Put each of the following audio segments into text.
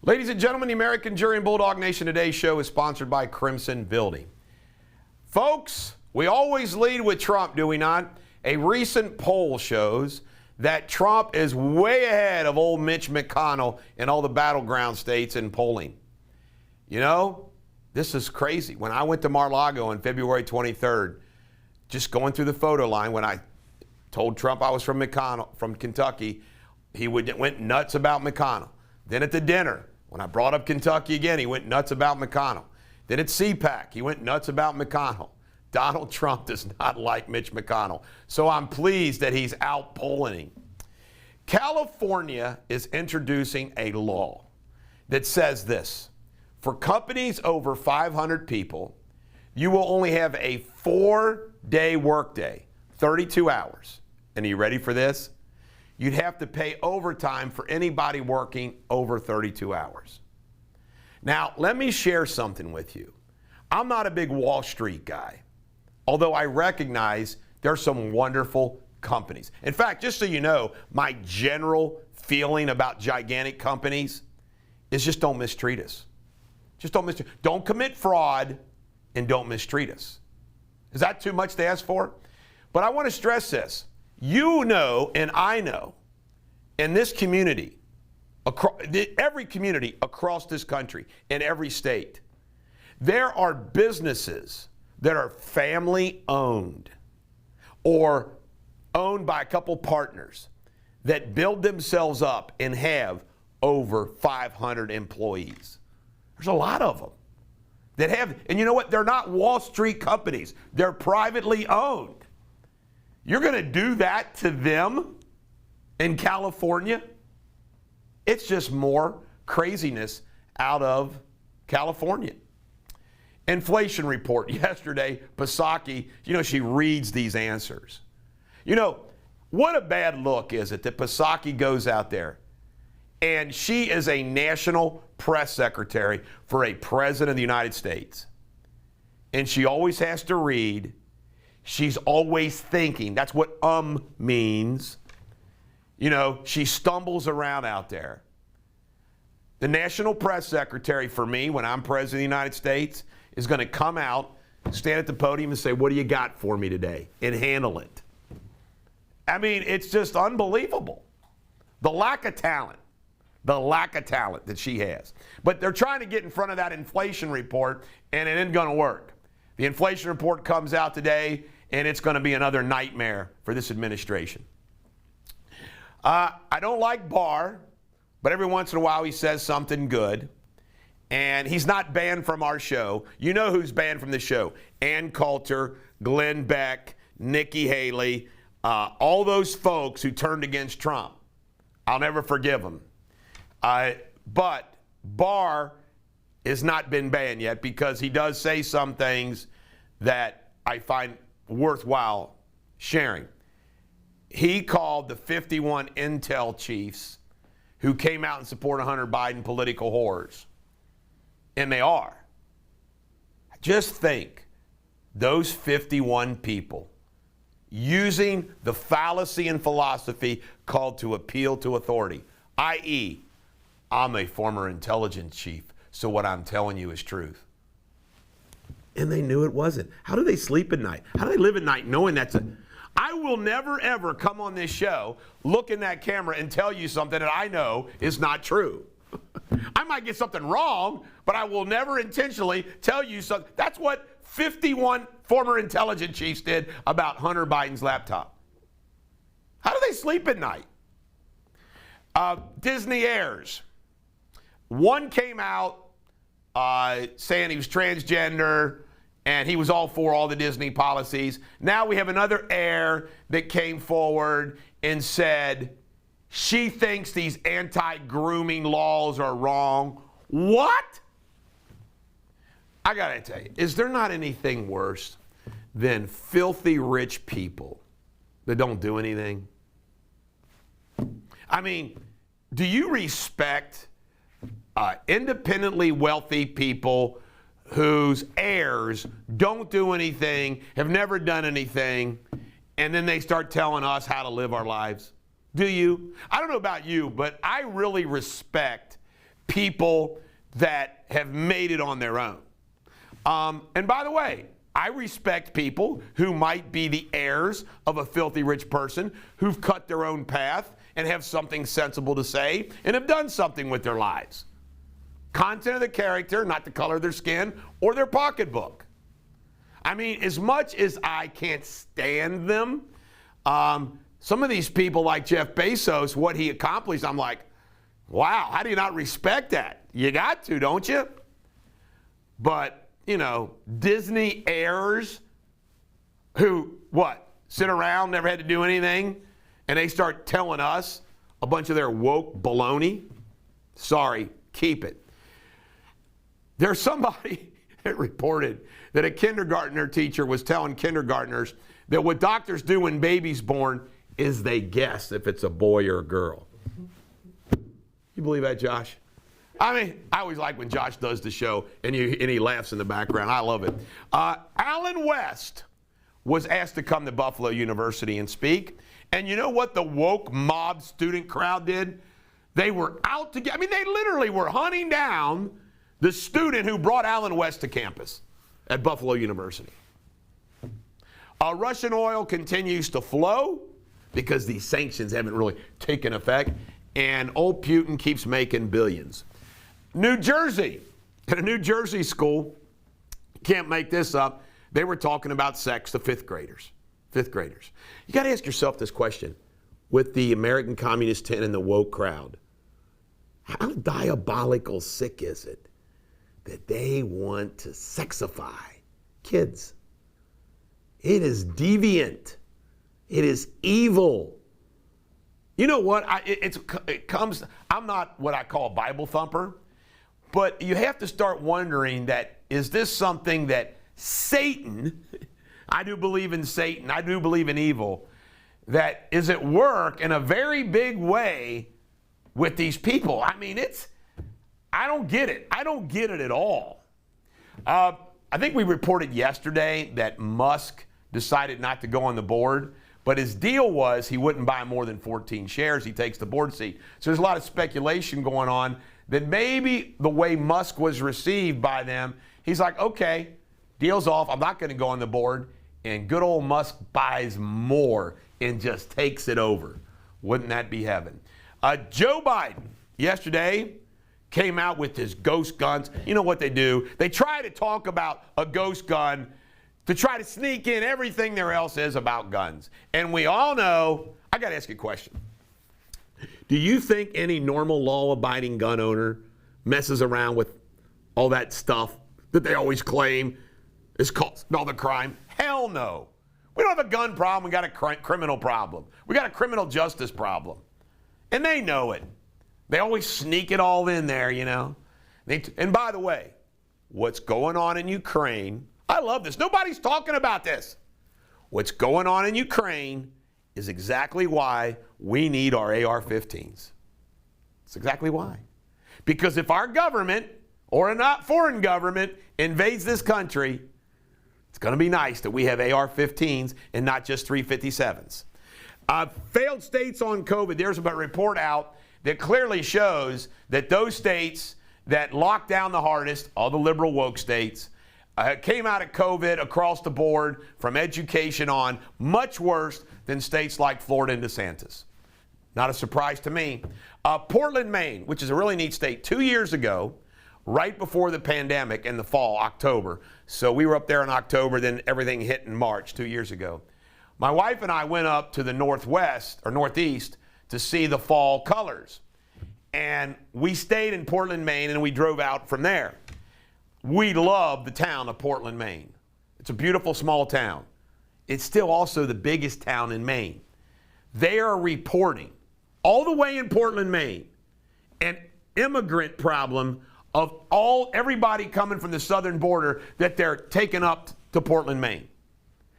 Ladies and gentlemen, the American Jury and Bulldog Nation Today show is sponsored by Crimson Building. Folks, we always lead with Trump, do we not? A recent poll shows that Trump is way ahead of old Mitch McConnell in all the battleground states in polling. You know, this is crazy. When I went to Mar-a-Lago on February 23rd, just going through the photo line, when I told Trump I was from Kentucky, he went nuts about McConnell. Then at the dinner, when I brought up Kentucky again, he went nuts about McConnell. Then at CPAC, he went nuts about McConnell. Donald Trump does not like Mitch McConnell. So I'm pleased that he's out polling. California is introducing a law that says this: for companies over 500 people, you will only have a 4-day workday, 32 hours. And are you ready for this? You'd have to pay overtime for anybody working over 32 hours. Now, let me share something with you. I'm not a big Wall Street guy, although I recognize there's some wonderful companies. In fact, just so you know, my general feeling about gigantic companies is just don't mistreat us. Just don't mistreat. Don't commit fraud and don't mistreat us. Is that too much to ask for? But I want to stress this. You know, and I know, in this community, every community across this country, in every state, there are businesses that are family owned or owned by a couple partners that build themselves up and have over 500 employees. There's a lot of them that have, and you know what? They're not Wall Street companies. They're privately owned. You're going to do that to them in California? It's just more craziness out of California. Inflation report yesterday, Psaki, she reads these answers. What a bad look is it that Psaki goes out there and she is a national press secretary for a president of the United States. And she always has to read. She's always thinking. That's what means. She stumbles around out there. The national press secretary for me, when I'm president of the United States, is going to come out, stand at the podium and say, what do you got for me today? And handle it. I mean, it's just unbelievable. The lack of talent that she has. But they're trying to get in front of that inflation report, and it isn't going to work. The inflation report comes out today, and it's going to be another nightmare for this administration. I don't like Barr, but every once in a while he says something good. And he's not banned from our show. You know who's banned from the show? Ann Coulter, Glenn Beck, Nikki Haley, all those folks who turned against Trump. I'll never forgive them. But Barr has not been banned yet because he does say some things that I find worthwhile sharing. He called the 51 intel chiefs who came out and support Hunter Biden political whores. And they are. Just think, those 51 people using the fallacy and philosophy called to appeal to authority, i.e., I'm a former intelligence chief, so what I'm telling you is truth. And they knew it wasn't. How do they sleep at night? How do they live at night knowing that's I will never, ever come on this show, look in that camera and tell you something that I know is not true. I might get something wrong, but I will never intentionally tell you something. That's what 51 former intelligence chiefs did about Hunter Biden's laptop. How do they sleep at night? Disney Heirs. One came out saying he was transgender, and he was all for all the Disney policies. Now we have another heir that came forward and said she thinks these anti-grooming laws are wrong. What? I gotta tell you, is there not anything worse than filthy rich people that don't do anything? I mean, do you respect independently wealthy people whose heirs don't do anything, have never done anything, and then they start telling us how to live our lives? Do you? I don't know about you, but I really respect people that have made it on their own. And by the way, I respect people who might be the heirs of a filthy rich person who've cut their own path and have something sensible to say and have done something with their lives. Content of the character, not the color of their skin or their pocketbook. I mean, as much as I can't stand them, some of these people like Jeff Bezos, what he accomplished, I'm like, wow, how do you not respect that? You got to, don't you? But you know, Disney heirs who, sit around, never had to do anything, and they start telling us a bunch of their woke baloney? Sorry, keep it. There's somebody that reported that a kindergartner teacher was telling kindergartners that what doctors do when baby's born is they guess if it's a boy or a girl. You believe that, Josh? I mean, I always like when Josh does the show and he laughs in the background. I love it. Alan West was asked to come to Buffalo University and speak. And you know what the woke mob student crowd did? They were out to get, I mean, they literally were hunting down the student who brought Alan West to campus at Buffalo University. Russian oil continues to flow because these sanctions haven't really taken effect. And old Putin keeps making billions. New Jersey, at a New Jersey school, can't make this up, they were talking about sex to fifth graders. Fifth graders. You got to ask yourself this question. With the American Communist 10 and the woke crowd, how diabolical sick is it that they want to sexify kids? It is deviant. It is evil. You know what? I'm not what I call a Bible thumper. But you have to start wondering that, is this something that Satan, I do believe in Satan, I do believe in evil, that is at work in a very big way with these people? I mean, I don't get it. I don't get it at all. I think we reported yesterday that Musk decided not to go on the board, but his deal was he wouldn't buy more than 14 shares. He takes the board seat. So there's a lot of speculation going on that maybe the way Musk was received by them, he's like, okay, deal's off. I'm not going to go on the board. And good old Musk buys more and just takes it over. Wouldn't that be heaven? Joe Biden yesterday came out with his ghost guns. You know what they do? They try to talk about a ghost gun to try to sneak in everything there else is about guns. And we all know, I got to ask you a question. Do you think any normal law-abiding gun owner messes around with all that stuff that they always claim is causing all the crime? Hell no. We don't have a gun problem. We got a criminal problem. We got a criminal justice problem. And they know it. They always sneak it all in there, you know. And by the way, what's going on in Ukraine, I love this. Nobody's talking about this. What's going on in Ukraine is exactly why we need our AR-15s. It's exactly why. Because if our government, or a not foreign government, invades this country, it's going to be nice that we have AR-15s and not just 357s. Failed states on COVID. There's a report out that clearly shows that those states that locked down the hardest, all the liberal woke states, came out of COVID across the board from education on much worse than states like Florida and DeSantis. Not a surprise to me. Portland, Maine, which is a really neat state, 2 years ago, right before the pandemic in the fall, October. So we were up there in October, then everything hit in March 2 years ago. My wife and I went up to the northwest or northeast to see the fall colors. And we stayed in Portland, Maine, and we drove out from there. We love the town of Portland, Maine. It's a beautiful small town. It's still also the biggest town in Maine. They are reporting all the way in Portland, Maine, an immigrant problem of everybody coming from the southern border that they're taking up to Portland, Maine.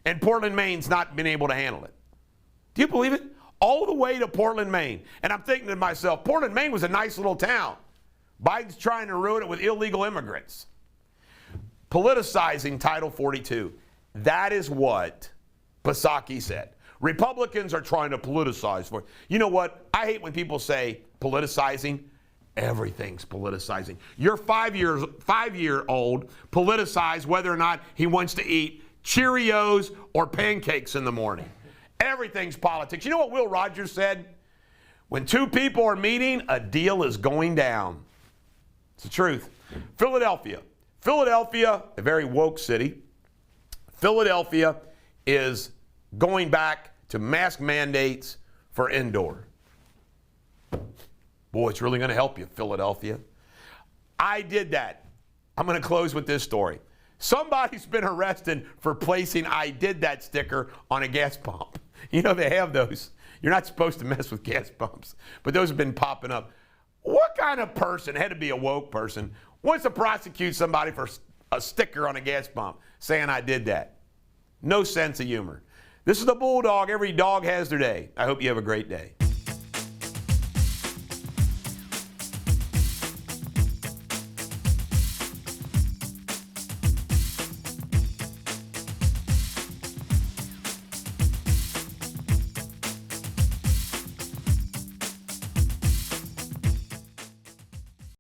And Portland, Maine's not been able to handle it. Do you believe it? All the way to Portland, Maine. And I'm thinking to myself, Portland, Maine was a nice little town. Biden's trying to ruin it with illegal immigrants. Politicizing Title 42. That is what Psaki said. Republicans are trying to politicize. You know what? I hate when people say politicizing. Everything's politicizing. Your 5-year-old politicized whether or not he wants to eat Cheerios or pancakes in the morning. Everything's politics. You know what Will Rogers said? When two people are meeting, a deal is going down. It's the truth. Philadelphia, a very woke city. Philadelphia is going back to mask mandates for indoor. Boy, it's really going to help you, Philadelphia. I did that. I'm going to close with this story. Somebody's been arrested for placing "I did that" sticker on a gas pump. You know, they have those. You're not supposed to mess with gas pumps, but those have been popping up. What kind of person, had to be a woke person, wants to prosecute somebody for a sticker on a gas pump saying "I did that"? No sense of humor. This is the Bulldog. Every dog has their day. I hope you have a great day.